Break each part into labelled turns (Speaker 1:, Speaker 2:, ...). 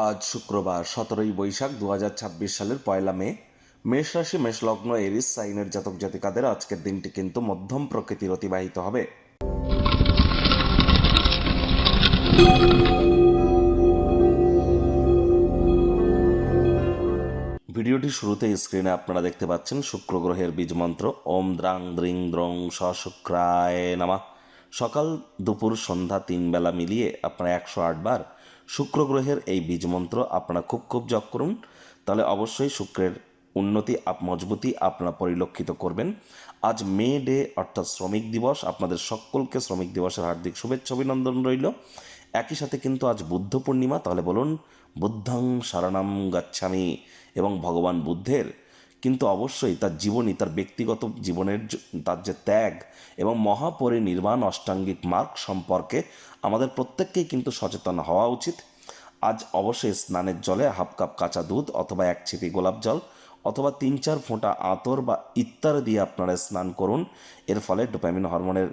Speaker 1: আজ শুক্রবার 17ই বৈশাখ 2026 সালের 1 মে। মেষ রাশি মেষলগ্ন এরিস সাইনের জাতক জাতিকাদের আজকের দিনটি কিন্তু মধ্যম প্রকৃতির অতিবাহিত হবে। ভিডিওটি শুরুতে স্ক্রিনে আপনারা দেখতে পাচ্ছেন শুক্র গ্রহের বীজ মন্ত্র ওম দ্রাং দ্রিং দ্রং স শুক্রায় নামা। সকাল দুপুর সন্ধ্যা 3 বেলা মিলিয়ে আপনারা 108 বার শুক্র গ্রহের এই বীজ মন্ত্র আপনারা খুব জপ করুন, তাহলে অবশ্যই শুক্রের উন্নতি মজবুতি আপনারা পরিলক্ষিত করবেন। আজ মে ডে অর্থাৎ শ্রমিক দিবস, আপনাদের সকলকে শ্রমিক দিবসের হার্দিক শুভেচ্ছা অভিনন্দন রইল। একই সাথে কিন্তু আজ বুদ্ধ পূর্ণিমা, তাহলে বলুন বুদ্ধং শরণম গচ্ছামি। এবং ভগবান বুদ্ধের কিন্তু অবশ্যই তার জীবনী, তার ব্যক্তিগত জীবনের তার যে ত্যাগ এবং মহাপরিনির্বাণ অষ্টাঙ্গিক মার্গ সম্পর্কে আমাদের প্রত্যেককেই কিন্তু সচেতন হওয়া উচিত। আজ অবশ্যই স্নানের জলে হাফ কাপ কাঁচা দুধ অথবা 1 ছিপি গোলাপ জল অথবা 3-4 ফোঁটা আতর বা ইত্যাদি দিয়ে আপনারা স্নান করুন। এর ফলে ডোপামিন হরমোনের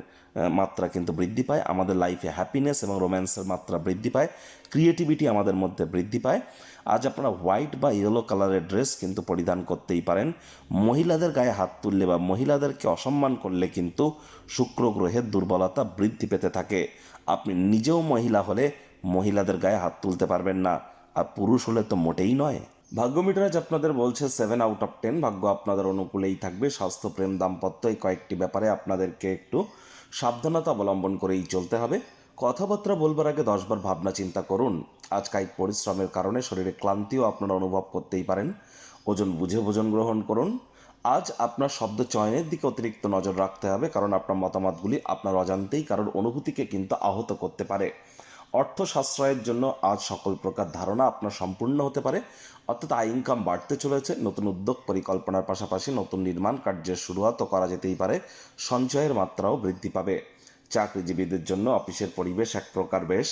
Speaker 1: মাত্রা কিন্তু বৃদ্ধি পায়, আমাদের লাইফে হ্যাপিনেস এবং রোম্যান্সের মাত্রা বৃদ্ধি পায়, ক্রিয়েটিভিটি আমাদের মধ্যে বৃদ্ধি পায়। আজ আপনারা হোয়াইট বা ইয়েলো কালারের ড্রেস কিন্তু পরিধান করতেই পারেন। মহিলাদের গায়ে হাত তুললে বা মহিলাদেরকে অসম্মান করলে কিন্তু শুক্র গ্রহের দুর্বলতা বৃদ্ধি পেতে থাকে। আপনি নিজেও মহিলা হলে মহিলাদের গায়ে হাত তুলতে পারবেন না, আর পুরুষ হলে তো মোটেই নয়। ভাগ্য মিটারাজ আপনাদের বলছে 7/10, ভাগ্য আপনাদের অনুকূলেই থাকবে। স্বাস্থ্য, প্রেম, দাম্পত্য এই কয়েকটি ব্যাপারে আপনাদেরকে একটু সাবধানতা অবলম্বন করেই চলতে হবে। কথাবার্তা বলবার আগে 10 বার ভাবনা চিন্তা করুন। আজ কায়িক পরিশ্রমের কারণে শরীরে ক্লান্তিও আপনারা অনুভব করতেই পারেন। ওজন বুঝে ভোজন গ্রহণ করুন। আজ আপনার শব্দ চয়নের দিকে অতিরিক্ত নজর রাখতে হবে, কারণ আপনার মতামতগুলি আপনার অজান্তেই কারোর অনুভূতিকে কিন্তু আহত করতে পারে। অর্থ সাশ্রয়ের জন্য আজ সকল প্রকার ধারণা আপনার সম্পূর্ণ হতে পারে, অর্থাৎ আয় ইনকাম বাড়তে চলেছে। নতুন উদ্যোগ পরিকল্পনার পাশাপাশি নতুন নির্মাণ কার্যের শুরুয়াতও করা যেতেই পারে। সঞ্চয়ের মাত্রাও বৃদ্ধি পাবে। চাকরিজীবীদের জন্য অফিসের পরিবেশ এক প্রকার বেশ।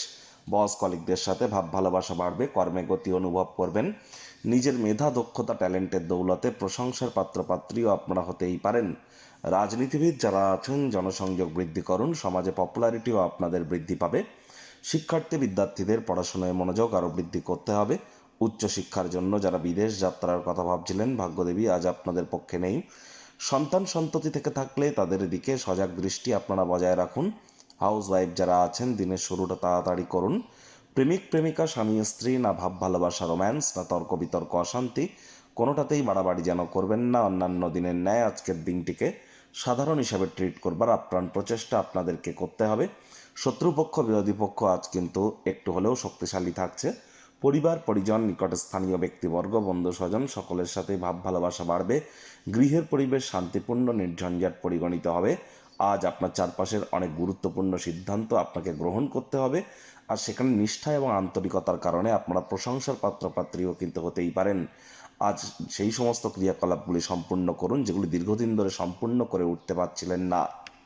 Speaker 1: বস কলিগদের সাথে ভাব ভালোবাসা বাড়বে, কর্মে গতি অনুভব করবেন। নিজের মেধা, দক্ষতা, ট্যালেন্টের দৌলতে প্রশংসার পাত্রপাত্রীও আপনারা হতেই পারেন। রাজনীতিবিদ যারা আছেন জনসংযোগ বৃদ্ধি করুন, সমাজে পপুলারিটিও আপনাদের বৃদ্ধি পাবে। শিক্ষার্থী বিদ্যার্থীদের পড়াশোনায় মনোযোগ আরও বৃদ্ধি করতে হবে। উচ্চশিক্ষার জন্য যারা বিদেশ যাত্রার কথা ভাবছিলেন, ভাগ্যদেবী আজ আপনাদের পক্ষে নেই। সন্তান সন্ততি থেকে থাকলে তাদের দিকে সজাগ দৃষ্টি আপনারা বজায় রাখুন। হাউস ওয়াইফ যারা আছেন দিনের শুরুটা তাড়াতাড়ি করুন। প্রেমিক প্রেমিকা, স্বামী স্ত্রী, না ভাব ভালোবাসা রোম্যান্স, না তর্ক বিতর্ক অশান্তি, কোনোটাতেই বাড়াবাড়ি যেন করবেন না। অন্যান্য দিনের ন্যায় আজকের দিনটিকে সাধারণ হিসাবে ট্রিট করবার আপ্রাণ প্রচেষ্টা আপনাদেরকে করতে হবে। শত্রুপক্ষ বিরোধী পক্ষ আজ কিন্তু একটু হলেও শক্তিশালী থাকছে। পরিবার পরিজন, নিকট স্থানীয় ব্যক্তিবর্গ, বন্ধু স্বজন সকলের সাথে ভাব ভালোবাসা বাড়বে। গৃহের পরিবেশ শান্তিপূর্ণ নির্ঝঞ্ঝাট পরিগণিত হবে। আজ আপনার চারপাশের অনেক গুরুত্বপূর্ণ সিদ্ধান্ত আপনাকে গ্রহণ করতে হবে, আর সেখানে নিষ্ঠা এবং আন্তরিকতার কারণে আপনারা প্রশংসার পাত্রপাত্রীও কিন্তু হতেই পারেন। আজ সেই সমস্ত ক্রিয়াকলাপগুলি সম্পূর্ণ করুন যেগুলি দীর্ঘদিন ধরে সম্পূর্ণ করে উঠতে পারছিলেন না।